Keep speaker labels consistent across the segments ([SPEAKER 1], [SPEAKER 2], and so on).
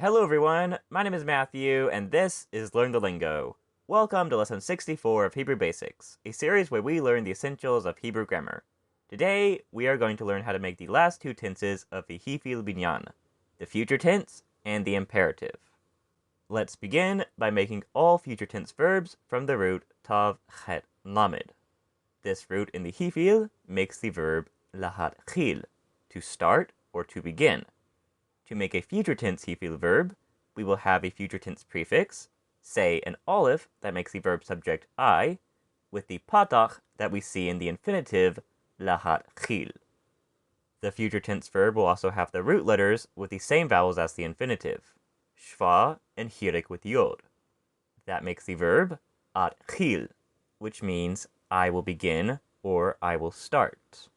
[SPEAKER 1] Hello everyone, my name is Matthew, and this is Learn the Lingo. Welcome to Lesson 64 of Hebrew Basics, a series where we learn the essentials of Hebrew grammar. Today, we are going to learn how to make the last two tenses of the Hifil binyan, the future tense and the imperative. Let's begin by making all future tense verbs from the root tav chet lamed. This root in the Hifil makes the verb lahatchil, to start or to begin. To make a future tense Hifil verb, we will have a future tense prefix, say an aleph that makes the verb subject I, with the patach that we see in the infinitive lahatchil. The future tense verb will also have the root letters with the same vowels as the infinitive, shva and hirik with yod. That makes the verb atchil, which means I will begin or I will start.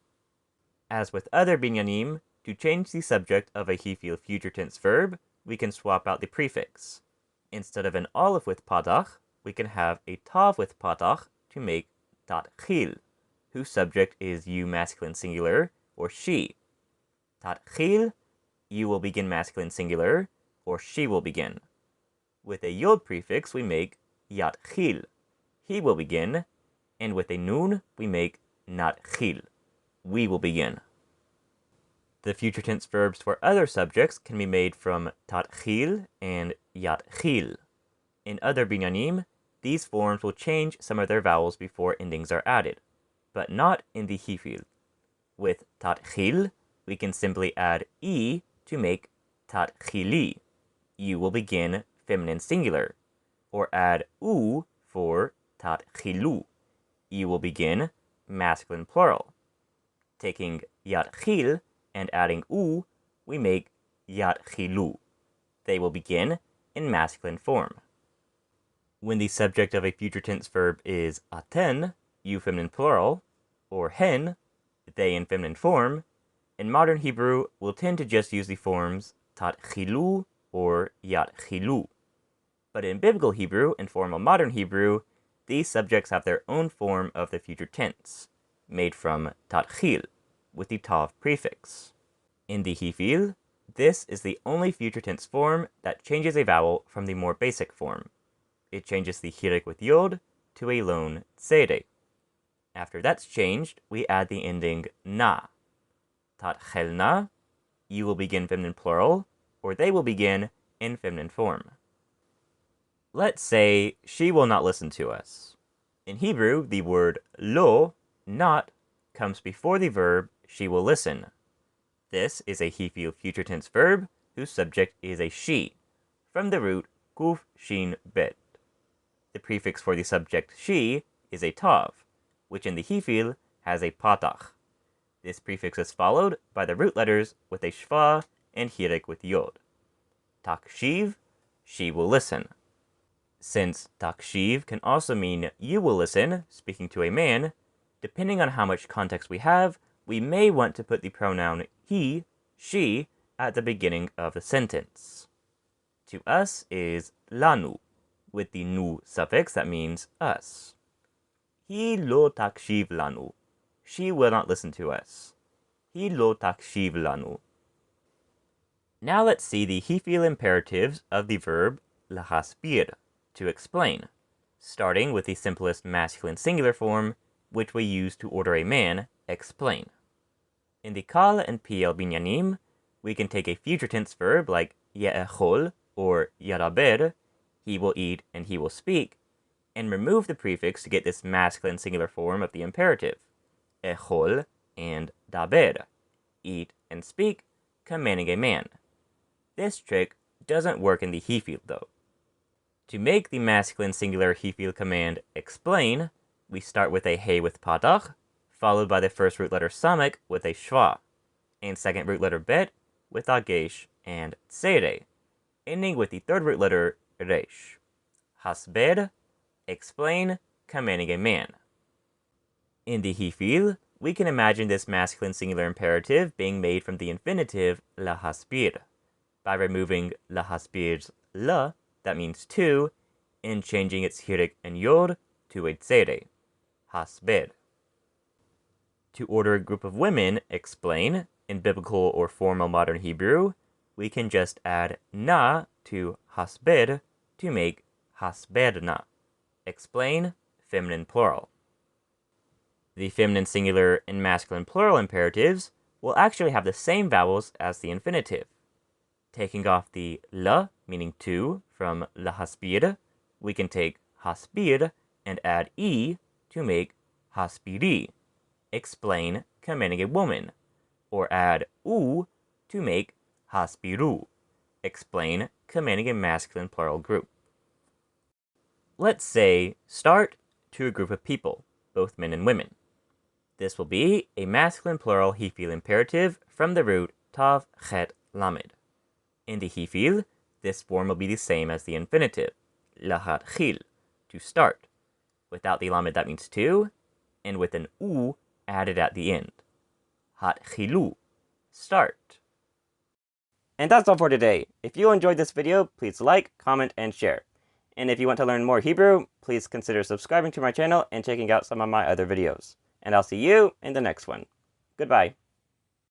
[SPEAKER 1] As with other binyanim, to change the subject of a Hifil future tense verb, we can swap out the prefix. Instead of an aleph with patach, we can have a tav with patach to make tatchil, whose subject is you masculine singular, or she. Tatchil, you will begin masculine singular, or she will begin. With a yod prefix, we make yatchil, he will begin, and with a nun, we make natchil, we will begin. The future tense verbs for other subjects can be made from tatchil and yatchil. In other binyanim, these forms will change some of their vowels before endings are added, but not in the Hifil. With tatchil, we can simply add e to make tatchili, you will begin feminine singular, or add u for tatchilu, you will begin masculine plural. Taking yatchil and adding u, we make yatchilu. They will begin in masculine form. When the subject of a future tense verb is aten, you feminine plural, or hen, they in feminine form, in modern Hebrew, we'll tend to just use the forms tatchilu or yatchilu. But in biblical Hebrew and formal modern Hebrew, these subjects have their own form of the future tense, made from tatchil, with the tav prefix. In the Hifil, this is the only future tense form that changes a vowel from the more basic form. It changes the hirik with yod to a lone tsere. After that's changed, we add the ending na. Tatchelna, you will begin feminine plural, or they will begin in feminine form. Let's say she will not listen to us. In Hebrew, the word lo, not, comes before the verb she will listen. This is a Hifil future tense verb whose subject is a she, from the root kuf shin bet. The prefix for the subject she is a tav, which in the Hifil has a patach. This prefix is followed by the root letters with a shva and hirik with yod. Takshiv, she will listen. Since takshiv can also mean you will listen, speaking to a man, depending on how much context we have, we may want to put the pronoun he, she, at the beginning of the sentence. To us is lanu, with the nu suffix that means us. He lo takshiv lanu. She will not listen to us. He lo takshiv lanu. Now let's see the Hifil imperatives of the verb lahaspir, to explain, starting with the simplest masculine singular form, which we use to order a man, explain. In the kal and pl binyanim, we can take a future tense verb like ye'echol or yaraber, he will eat and he will speak, and remove the prefix to get this masculine singular form of the imperative, echol and daber, eat and speak, commanding a man. This trick doesn't work in the Hifil though. To make the masculine singular Hifil command explain, we start with a hey with patach, followed by the first root letter samek with a shva, and second root letter bet with agesh and tsere, ending with the third root letter resh. Hasber, explain, commanding a man. In the Hifil, we can imagine this masculine singular imperative being made from the infinitive lahaspir, by removing lahaspir's la, that means to, and changing its hirik and yod to a tsere, hasber. To order a group of women, explain, in biblical or formal modern Hebrew, we can just add na to hasber to make hasberna. Explain feminine plural. The feminine singular and masculine plural imperatives will actually have the same vowels as the infinitive. Taking off the la, meaning to, from la haspir, we can take haspir and add e to make haspiri. Explain commanding a woman. Or add u to make haspiru. Explain commanding a masculine plural group. Let's say start to a group of people, both men and women. This will be a masculine plural Hifil imperative from the root tav chet lamed. In the Hifil, this form will be the same as the infinitive, lahat chil, to start. Without the lamed, that means to, and with an u added at the end. Hat chilu, start. And that's all for today. If you enjoyed this video, please like, comment, and share. And if you want to learn more Hebrew, please consider subscribing to my channel and checking out some of my other videos. And I'll see you in the next one. Goodbye.